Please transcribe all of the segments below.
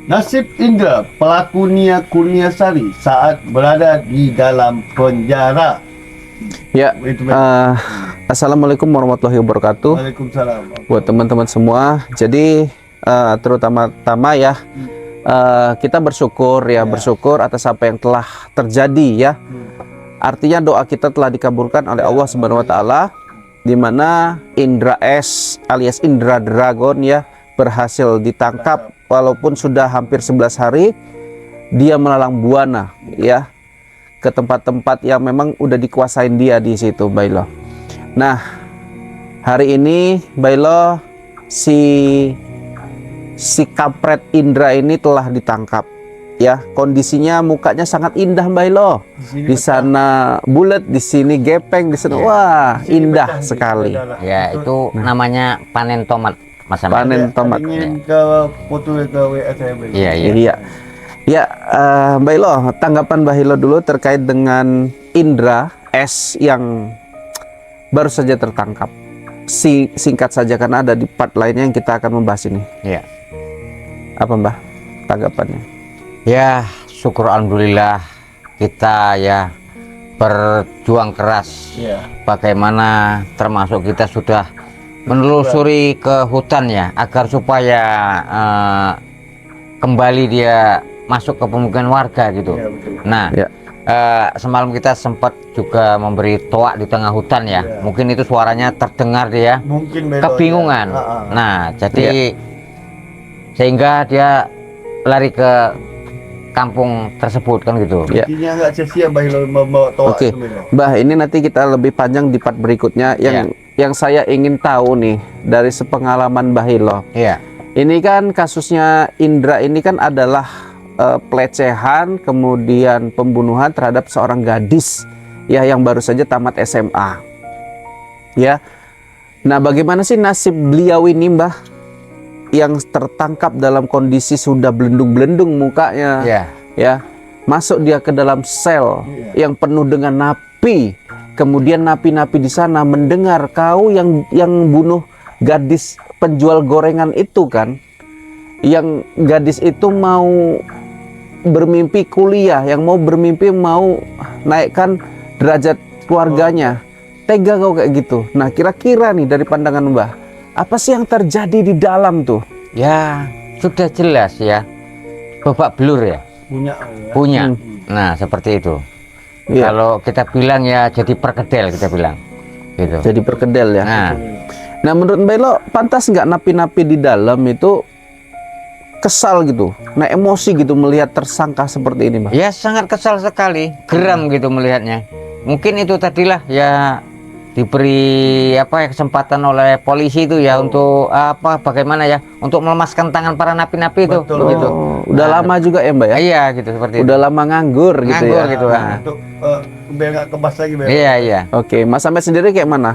Nasib Indra, pelaku Nia Kurniasari saat berada di dalam penjara. Ya, Assalamualaikum warahmatullahi wabarakatuh. Waalaikumsalam. Buat teman-teman semua. Jadi terutama-tama ya, kita bersyukur bersyukur atas apa yang telah terjadi ya. Artinya doa kita telah dikabulkan oleh Allah Subhanahu wa taala, di mana Indra S alias Indra Dragon ya berhasil ditangkap walaupun sudah hampir 11 hari. Dia melalang buana ya ke tempat-tempat yang memang udah dikuasain dia di situ, Bailo. Nah, hari ini Bailo si kampret Indra ini telah ditangkap ya. Kondisinya mukanya sangat indah, Bailo. Di sana bulat, di sini gepeng, di sana wah, indah sekali. Ya, itu namanya panen tomat, Mas Ahmad. Panen tomat. Ingin ke foto ke WA saya. Iya. Ya, Bailo, tanggapan Bailo dulu terkait dengan Indra S yang baru saja tertangkap. Singkat saja karena ada di part lainnya yang kita akan membahas ini. Iya. Apa Mbah tanggapannya? Ya, syukur alhamdulillah kita ya berjuang keras. Iya. Bagaimana termasuk kita sudah menelusuri ke hutan ya agar supaya kembali dia masuk ke pemukiman warga gitu. Ya, betul. Nah, Ya. semalam kita sempat juga memberi toak di tengah hutan ya. Ya. Mungkin itu suaranya terdengar dia Mungkin Belo, kebingungan. ya. Nah, jadi sehingga dia lari ke kampung tersebut kan gitu. Ya. Intinya nggak sia-sia Bahilo membawa toa Oke, itu, Belo. Mbah, ini nanti kita lebih panjang di part berikutnya. Yang saya ingin tahu nih dari sepengalaman Bahilo. Iya. Ini kan kasusnya Indra ini kan adalah pelecehan kemudian pembunuhan terhadap seorang gadis ya yang baru saja tamat SMA. Ya. Nah, bagaimana sih nasib beliau ini, Mbah? Yang tertangkap dalam kondisi sudah belendung-belendung mukanya. Iya. Ya. Masuk dia ke dalam sel yang penuh dengan napi. Kemudian napi-napi di sana mendengar kau yang bunuh gadis penjual gorengan itu kan. Yang gadis itu mau bermimpi kuliah, yang mau bermimpi mau naikkan derajat keluarganya. Tega kau kayak gitu. Nah, kira-kira nih dari pandangan Mbah, apa sih yang terjadi di dalam tuh? Ya, sudah jelas ya. Babak belur ya. Punya. Nah, seperti itu. Iya. Kalau kita bilang ya jadi perkedel kita bilang. Gitu. Jadi perkedel ya. Nah, Menurut Mbak Elo, pantas nggak napi-napi di dalam itu kesal gitu, nah emosi gitu melihat tersangka seperti ini, Mbak? ya sangat kesal sekali, geram gitu melihatnya. Mungkin itu tadilah ya diberi kesempatan oleh polisi itu ya untuk bagaimana ya untuk melemaskan tangan para napi-napi itu. Betul. Begitu. Udah lama juga ya, Mbak ya? Iya gitu seperti Udah itu. lama nganggur gitu Nganggur ya. gitu. Untuk biar nggak kebas lagi, Belo. Iya. Oke, Mas Ahmed sendiri kayak mana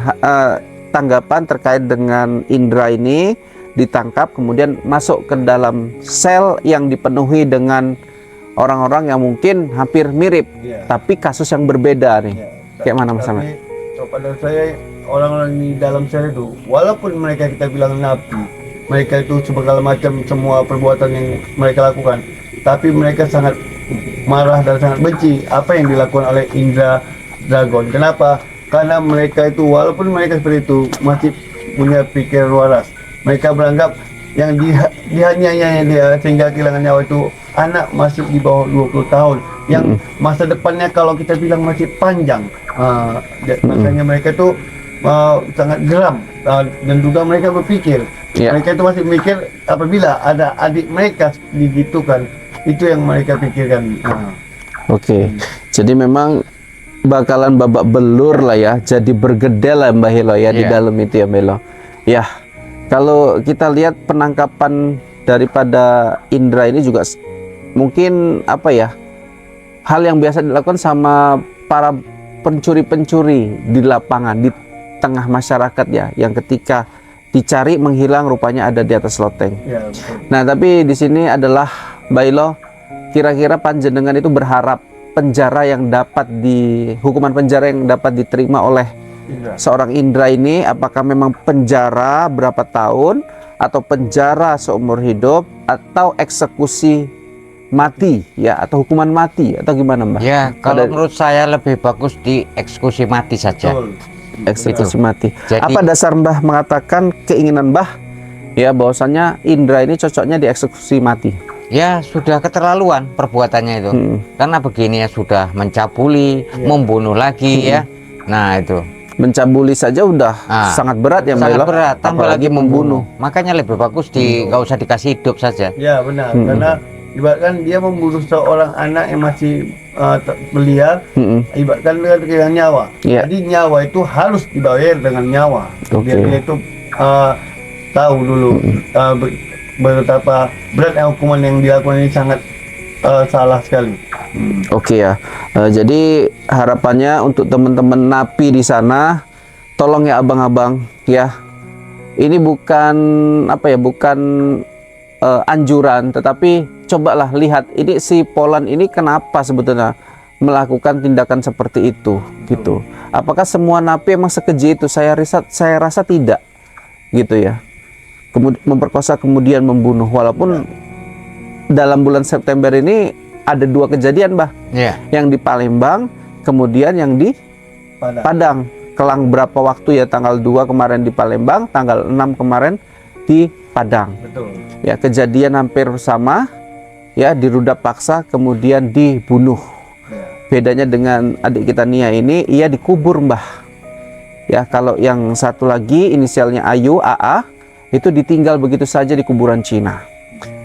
tanggapan terkait dengan Indra ini ditangkap kemudian masuk ke dalam sel yang dipenuhi dengan orang-orang yang mungkin hampir mirip, tapi kasus yang berbeda nih. Kayak mana Mas Ahmed? Pada saya orang-orang di dalam sel itu, walaupun mereka kita bilang napi, mereka itu segala macam semua perbuatan yang mereka lakukan, tapi mereka sangat marah dan sangat benci apa yang dilakukan oleh Indra Dragon. Kenapa? Karena mereka itu walaupun mereka seperti itu masih punya pikiran waras. Mereka beranggap yang dihanyanya dia sehingga kehilangan nyawa itu anak masih di bawah 20 tahun yang masa depannya kalau kita bilang masih panjang. Makanya mereka itu sangat geram dan juga mereka berpikir mereka itu masih mikir apabila ada adik mereka digitukan, itu yang mereka pikirkan. Oke. Jadi memang bakalan babak belur lah ya, jadi bergedel lah Mbak Hilo ya di dalam itu ya Mbak Hilo. Ya, kalau kita lihat penangkapan daripada Indra ini juga mungkin hal yang biasa dilakukan sama para pencuri-pencuri di lapangan, di tengah masyarakat ya, yang ketika dicari menghilang rupanya ada di atas loteng. Ya, betul. Nah, tapi di sini adalah Bailo, kira-kira panjenengan itu berharap hukuman penjara yang dapat diterima oleh seorang Indra ini, apakah memang penjara berapa tahun atau penjara seumur hidup atau eksekusi mati ya, atau hukuman mati, atau gimana Mbah? Ya, kalau Ada menurut saya lebih bagus di eksekusi mati saja. Betul. eksekusi mati. Jadi- Apa dasar Mbah mengatakan keinginan Mbah ya bahwasannya Indra ini cocoknya dieksekusi mati? Ya, sudah keterlaluan perbuatannya itu. Karena begini ya, sudah mencabuli, membunuh lagi ya. Nah, itu Mencabuli saja udah Ah, sangat berat ya Mbak sangat Elo, berat, tambah apalagi lagi membunuh. Makanya lebih bagus nggak usah dikasih hidup saja. Ya benar, karena ibaratkan dia membunuh seorang anak yang masih belia, ibaratkan dengan nyawa. Iya. Jadi nyawa itu harus dibayar dengan nyawa. Oke. Biar dia itu tahu dulu betapa berat hukuman yang dilakukan ini sangat salah sekali. Oke ya. Jadi harapannya untuk teman-teman napi di sana, tolong ya abang-abang ya. Ini bukan apa ya, bukan anjuran, tetapi cobalah lihat ini si Polan ini kenapa sebetulnya melakukan tindakan seperti itu gitu. Apakah semua napi emang sekeji itu? Saya rasa tidak gitu ya. Kemudian memperkosa kemudian membunuh, walaupun dalam bulan September ini ada 2 kejadian Mbah, Ya. yang di Palembang kemudian yang di Padahal. Padang. Kelang berapa waktu ya, tanggal 2 kemarin di Palembang, tanggal 6 kemarin di Padang. Betul. Ya, kejadian hampir sama ya, dirudap paksa kemudian dibunuh. Ya. Bedanya dengan adik kita Nia ini, ia dikubur Mbah. Ya, kalau yang satu lagi inisialnya Ayu, AA, itu ditinggal begitu saja di kuburan Cina.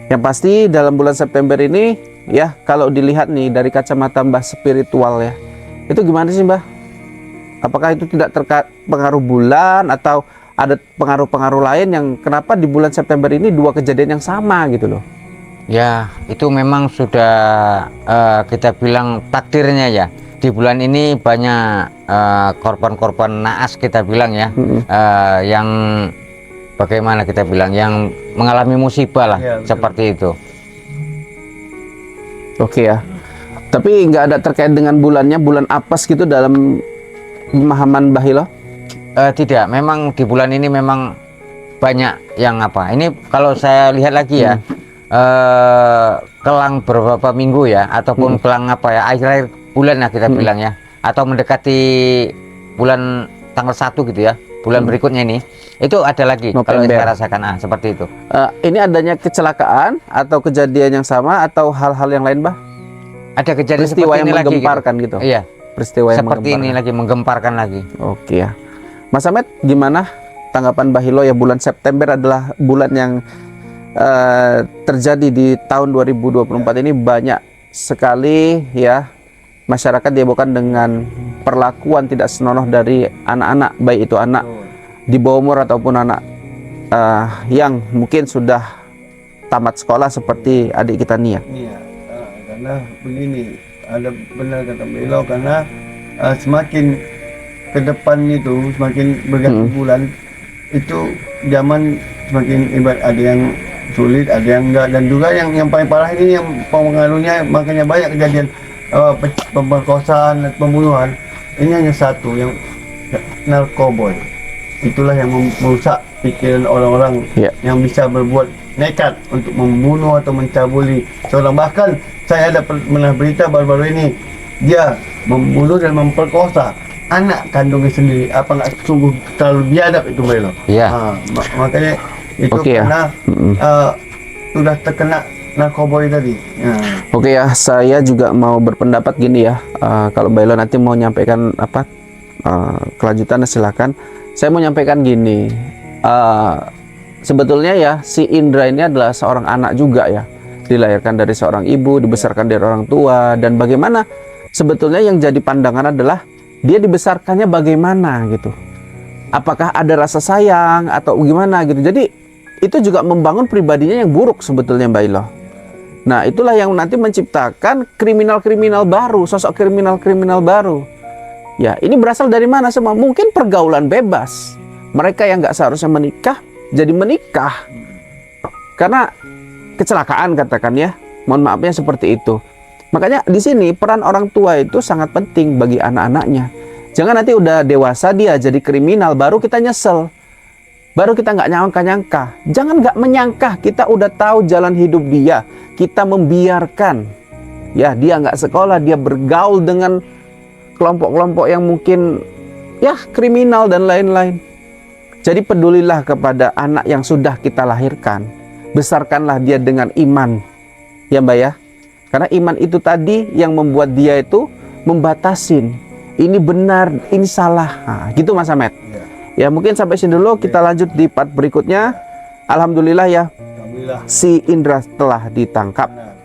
Yang pasti dalam bulan September ini ya, kalau dilihat nih dari kacamata Mbah spiritual ya, itu gimana sih Mbah? Apakah itu tidak pengaruh bulan atau ada pengaruh-pengaruh lain yang kenapa di bulan September ini 2 kejadian yang sama gitu loh? Ya, itu memang sudah kita bilang takdirnya ya. Di bulan ini banyak korban-korban naas kita bilang ya, yang bagaimana kita bilang, yang mengalami musibah lah, Ya, betul. seperti itu. Oke ya. Tapi nggak ada terkait dengan bulannya, bulan apes gitu dalam pemahaman Mbah Ilo? Tidak, memang di bulan ini memang banyak yang apa. Ini kalau saya lihat lagi ya, kelang beberapa minggu ya, ataupun kelang apa ya, akhir-akhir bulan lah kita bilang ya, atau mendekati bulan tanggal 1 gitu ya, bulan berikutnya ini, itu ada lagi kalau November. saya rasakan seperti itu. Ini adanya kecelakaan atau kejadian yang sama atau hal-hal yang lain Mbah? Ada kejadian Peristiwa seperti yang ini lagi menggemparkan gitu? Iya, Peristiwa yang seperti ini menggemparkan. lagi menggemparkan lagi. Oke ya. Mas Ahmed, gimana tanggapan Mbah Ilo ya, bulan September adalah bulan yang terjadi di tahun 2024 ini banyak sekali ya masyarakat dihebohkan dengan perlakuan tidak senonoh dari anak-anak, baik itu anak di bawah umur ataupun anak yang mungkin sudah tamat sekolah seperti adik kita Nia. Iya, karena begini, ada benar kata beliau, karena semakin ke depan itu, semakin berganti bulan itu zaman semakin ada yang sulit, ada yang enggak, dan juga yang paling parah ini yang pengaruhnya, makanya banyak kejadian pemerkosaan dan pembunuhan. Ini hanya satu, yang narkoboy. Itulah yang merusak pikiran orang-orang Ya. yang bisa berbuat nekat untuk membunuh atau mencabuli seorang. Bahkan saya ada pernah berita baru-baru ini, dia membunuh dan memperkosa anak kandungnya sendiri. Apa nggak sungguh terlalu biadab itu Belo? Iya. Makanya itu Oke ya. karena sudah terkena narkoboy tadi. Oke ya, saya juga mau berpendapat gini ya. Kalau Mbak Ilo nanti mau nyampaikan apa kelanjutannya silakan. Saya mau nyampaikan gini. Sebetulnya ya si Indra ini adalah seorang anak juga ya. Dilahirkan dari seorang ibu, dibesarkan dari orang tua, dan bagaimana sebetulnya yang jadi pandangan adalah dia dibesarkannya bagaimana gitu. Apakah ada rasa sayang atau gimana gitu. Jadi itu juga membangun pribadinya yang buruk sebetulnya Mbak Ilo. Nah, itulah yang nanti menciptakan kriminal-kriminal baru, sosok kriminal-kriminal baru. Ya, ini berasal dari mana semua? Mungkin pergaulan bebas. Mereka yang nggak seharusnya menikah, jadi menikah. Karena kecelakaan katakan ya. Mohon maafnya seperti itu. Makanya di sini peran orang tua itu sangat penting bagi anak-anaknya. Jangan nanti udah dewasa dia jadi kriminal, baru kita nyesel. baru kita nggak nyangka-nyangka. Jangan nggak menyangka, kita udah tahu jalan hidup dia, kita membiarkan ya dia nggak sekolah, dia bergaul dengan kelompok-kelompok yang mungkin ya kriminal dan lain-lain. Jadi pedulilah kepada anak yang sudah kita lahirkan, besarkanlah dia dengan iman ya Mbak ya, karena iman itu tadi yang membuat dia itu membatasin ini benar, ini salah, nah, gitu Mas Ahmed. Ya mungkin sampai sini dulu, kita lanjut di part berikutnya. Alhamdulillah ya, Alhamdulillah. si Indra telah ditangkap. Benar.